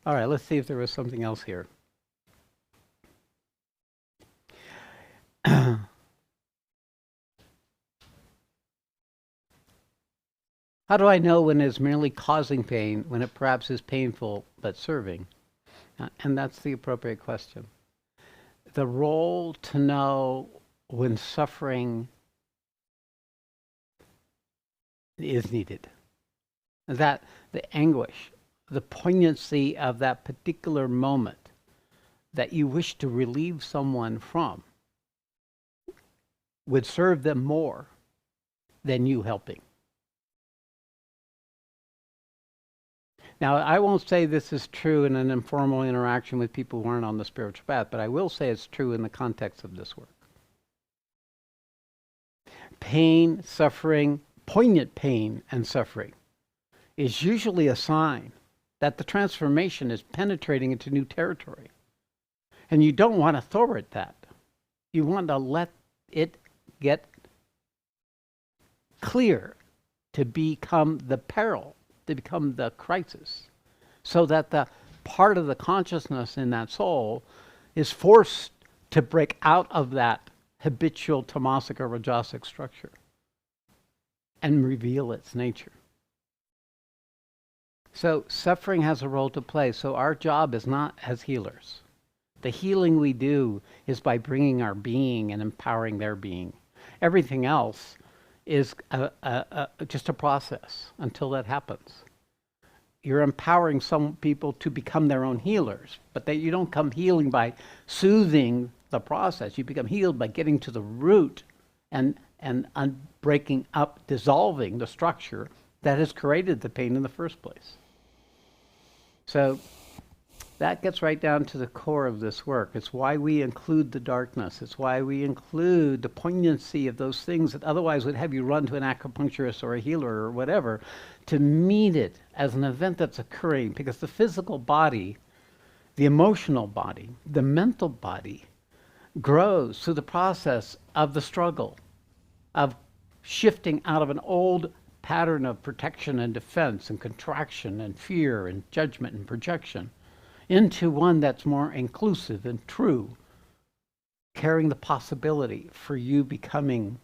All right, let's see if there was something else here. How do I know when it's merely causing pain, when it perhaps is painful but serving? And that's the appropriate question. The role to know when suffering is needed. That the anguish, the poignancy of that particular moment that you wish to relieve someone from would serve them more than you helping. Now, I won't say this is true in an informal interaction with people who aren't on the spiritual path, but I will say it's true in the context of this work. Pain, suffering, poignant pain and suffering is usually a sign that the transformation is penetrating into new territory. And you don't want to thwart that. You want to let it get clear to become the peril, to become the crisis, so that the part of the consciousness in that soul is forced to break out of that habitual tamasic or rajasic structure and reveal its nature. So suffering has a role to play. So our job is not as healers. The healing we do is by bringing our being and empowering their being. Everything else is just a process until that happens. You're empowering some people to become their own healers, but you don't come healing by soothing the process. You become healed by getting to the root and breaking up, dissolving the structure that has created the pain in the first place. So that gets right down to the core of this work. It's why we include the darkness. It's why we include the poignancy of those things that otherwise would have you run to an acupuncturist or a healer or whatever to meet it as an event that's occurring, because the physical body, the emotional body, the mental body grows through the process of the struggle, of shifting out of an old pattern of protection and defense and contraction and fear and judgment and projection into one that's more inclusive and true, carrying the possibility for you becoming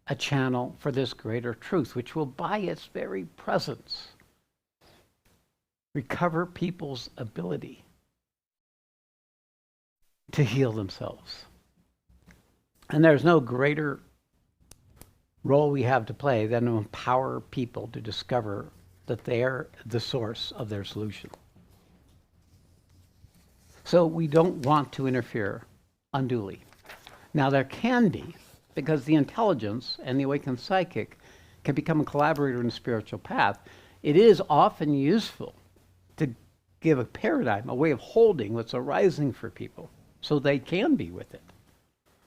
a channel for this greater truth, which will, by its very presence, recover people's ability to heal themselves. And there's no greater role we have to play than to empower people to discover that they're the source of their solution. So we don't want to interfere unduly. Now there can be, because the intelligence and the awakened psychic can become a collaborator in the spiritual path. It is often useful to give a paradigm, a way of holding what's arising for people so they can be with it.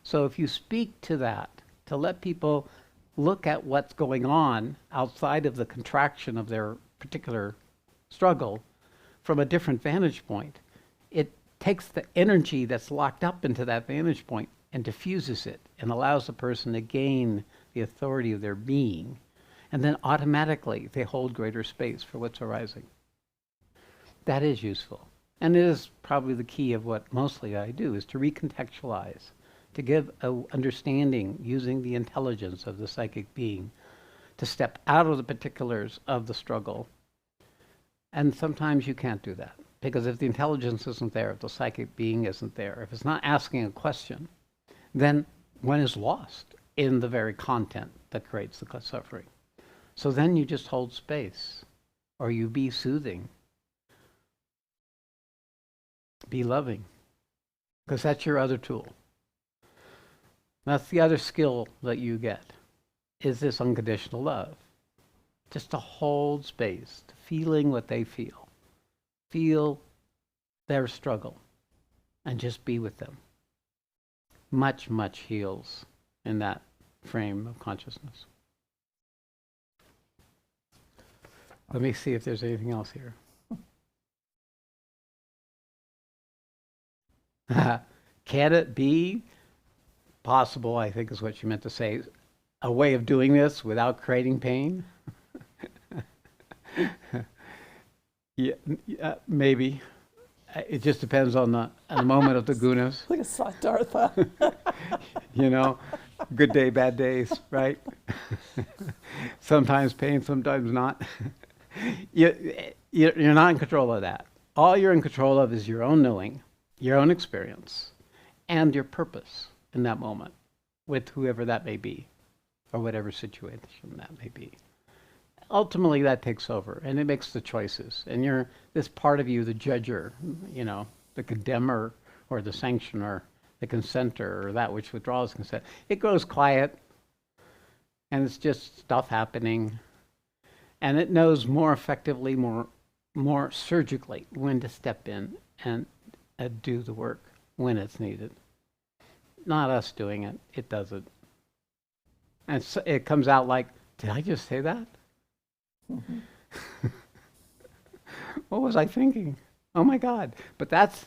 So if you speak to that, to let people look at what's going on outside of the contraction of their particular struggle from a different vantage point, it takes the energy that's locked up into that vantage point and diffuses it and allows the person to gain the authority of their being. And then automatically they hold greater space for what's arising. That is useful. And it is probably the key of what mostly I do, is to recontextualize, to give an understanding using the intelligence of the psychic being, to step out of the particulars of the struggle. And sometimes you can't do that, because if the intelligence isn't there, if the psychic being isn't there, if it's not asking a question, then one is lost in the very content that creates the suffering. So then you just hold space, or you be soothing, be loving, because that's your other tool. That's the other skill that you get, is this unconditional love. Just to hold space, to feeling what they feel their struggle, and just be with them. Much, much heals in that frame of consciousness. Let me see if there's anything else here. Can it be possible, I think is what you meant to say, a way of doing this without creating pain? Yeah, maybe. It just depends on the moment of the gunas. Like a Siddhartha. You know, good day, bad days, right? Sometimes pain, sometimes not. You're not in control of that. All you're in control of is your own knowing, your own experience, and your purpose in that moment with whoever that may be, or whatever situation that may be. Ultimately, that takes over, and it makes the choices. And you're this part of you, the judger, the condemner, or the sanctioner, the consenter, or that which withdraws consent. It grows quiet, and it's just stuff happening, and it knows more effectively, more surgically when to step in and do the work when it's needed. Not us doing it; it does it, and so it comes out like, "Did I just say that? Mm-hmm. What was I thinking? Oh my God!" But that's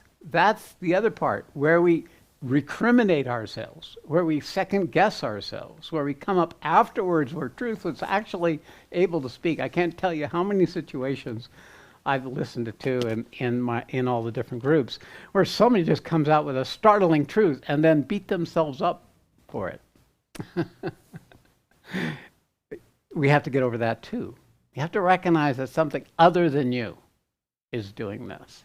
the other part where we recriminate ourselves, where we second guess ourselves, where we come up afterwards where truth was actually able to speak. I can't tell you how many situations I've listened to in all the different groups where somebody just comes out with a startling truth and then beat themselves up for it. We have to get over that too. You have to recognize that something other than you is doing this.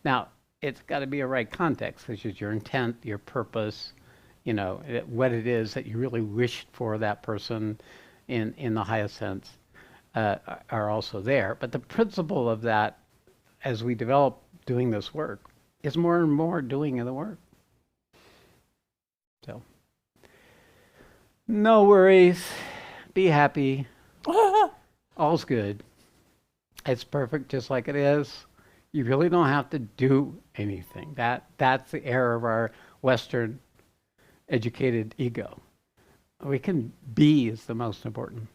Now, it's got to be a right context, which is your intent, your purpose, what it is that you really wished for that person in the highest sense are also there. But the principle of that, as we develop doing this work, is more and more doing of the work. So, no worries. Be happy. All's good. It's perfect just like it is. You really don't have to do anything. That's the error of our Western educated ego. We can be is the most important.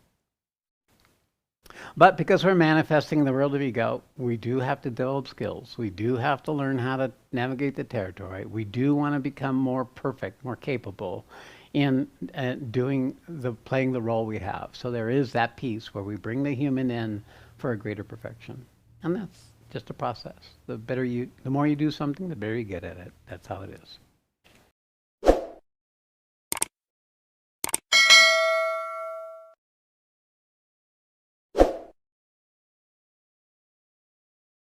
But because we're manifesting in the world of ego, we do have to develop skills. We do have to learn how to navigate the territory. We do want to become more perfect, more capable in playing the role we have. So there is that piece where we bring the human in for a greater perfection. And that's just a process. The more you do something, the better you get at it. That's how it is.